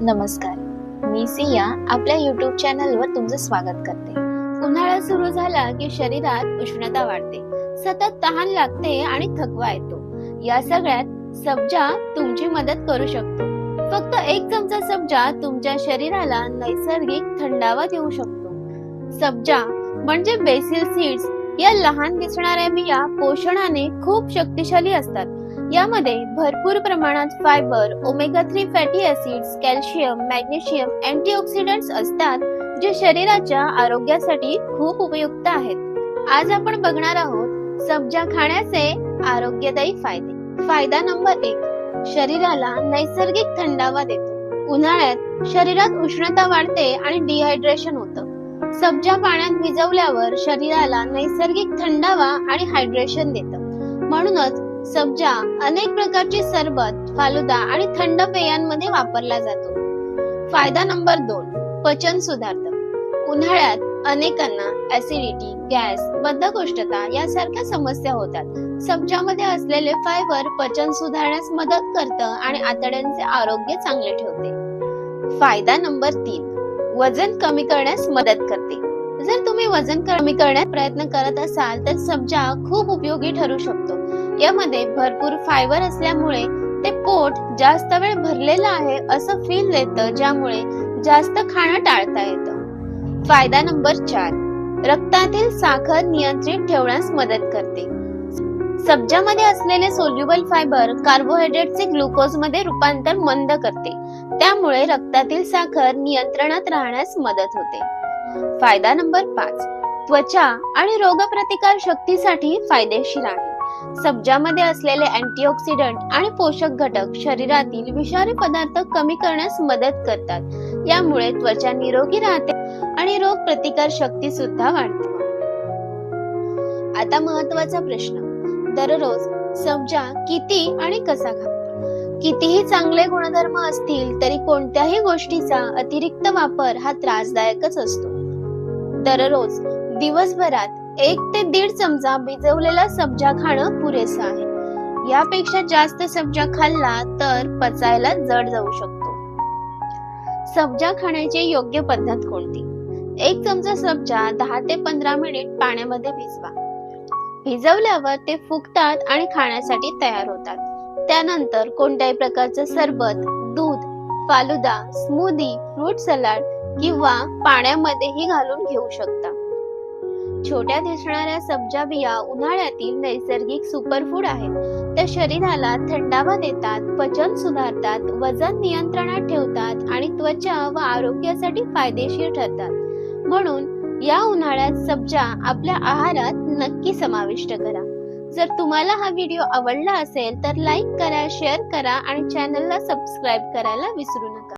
नमस्कार, मी सिया आपल्या YouTube चॅनलवर तुमचं स्वागत करते। उन्हाळा सुरू झाला की शरीरात उष्णता वाढते, सतत तहान लागते आणि थकवा येतो। या सगळ्यात सब्जा तुमची मदत करू शकतो। फक्त एक चमचा सब्जा तुमच्या शरीराला नैसर्गिक थंडावा देऊ शकतो। सब्जा म्हणजे बेसिल सीड्स या लहान दिसणाऱ्या बिया पोषणाने खूप शक्तिशाली असतात। यामध्ये भरपूर प्रमाणात fibre, omega 3 fatty acids, calcium, magnesium, antioxidants असतात, जे शरीराच्या आरोग्यासाठी खूप उपयुक्त आहेत। आज आपण बघणार आहोत सब्जा खाण्याचे आरोग्यदायी फायदे। फायदा नंबर 1, शरीराला नैसर्गिक थंडावा देतो। उन्हाळ्यात शरीरात उष्णता वाढते आणि डिहायड्रेशन होतं। सब्जा पाण्यात भिजवल्यावर शरीराला नैसर्गिक थंडावा आणि हायड्रेशन देतं। म्हणूनच सब्जा अनेक प्रकारची सरबत, फालुदा आणि थंड पेयांमध्ये वापरला जातो। फायदा नंबर 2, पचन सुधारतं। उन्हाळ्यात अनेकांना ऍसिडिटी, गॅस, बद्धकोष्ठता यासारख्या समस्या होतात। सब्जामध्ये असलेले फायबर पचन सुधारण्यास मदत करतं आणि आतड्यांचे आरोग्य चांगले ठेवते। फायदा नंबर 3, वजन कमी करण्यास मदत करते। जर तुम्ही वजन कमी करण्याचा प्रयत्न करत असाल तर सब्जा खूप उपयोगी ठरू शकतो। यामध्ये भरपूर फायबर असल्यामुळे ते पोट जास्त वेळ भरलेलं आहे असं फील देतं, ज्यामुळे जास्त खाणं टाळता येतं। फायदा नंबर 4, रक्तातील साखर नियंत्रित ठेवण्यास मदत करते। सब्जामध्ये असलेले सोल्युबल फायबर कार्बोहायड्रेटचे ग्लुकोज मध्ये रूपांतर मंद करते, त्यामुळे रक्तातील साखर नियंत्रणात राहण्यास मदत होते। फायदा नंबर 5, त्वचा आणि रोगप्रतिकार शक्तीसाठी फायदेशीर आहे। सब्जामध्ये असलेले अँटीऑक्सिडंट आणि पोषक घटक शरीरातील विषारी पदार्थ कमी करण्यास मदत करतात। यामुळे त्वचा निरोगी राहते आणि रोग प्रतिकार शक्ती सुद्धा वाढते। आता महत्त्वाचा प्रश्न, दररोज सब्जा किती आणि कसा खावा? कितीही चांगले गुणधर्म असतील तरी कोणत्याही गोष्टीचा अतिरिक्त वापर हा त्रासदायकच असतो। दररोज दिवसभरात 1 ते 1.5 चमचा भिजवलेला सब्जा खाणं पुरेसं आहे। यापेक्षा जास्त सब्जा खाल्ला तर पचायला जड जाऊ शकतो। सब्जा खाण्याची योग्य पद्धत कोणती? 1 चमचा सब्जा 10 ते 15 मिनिट पाण्यामध्ये भिजवा। भिजवल्यावर ते फुगतात आणि खाण्यासाठी तयार होतात। त्यानंतर कोणत्याही प्रकारचं सरबत, दूध, फालुदा, स्मूदी, फ्रूट सलाड किंवा पाण्यामध्येही घालून घेऊ शकता। छोट्या दिसणाऱ्या सब्जा बिया उन्हाळ्यातील नैसर्गिक सुपरफूड आहेत। त्या शरीराला थंडावा देतात, पचन सुधारतात, वजन नियंत्रणात ठेवतात आणि त्वचा व आरोग्यासाठी फायदेशीर ठरतात। म्हणून या उन्हाळ्यात सब्जा आपल्या आहारात नक्की समाविष्ट करा। जर तुम्हाला हा व्हिडिओ आवडला असेल तर लाईक करा, शेअर करा आणि चॅनलला सबस्क्राईब करायला विसरू नका।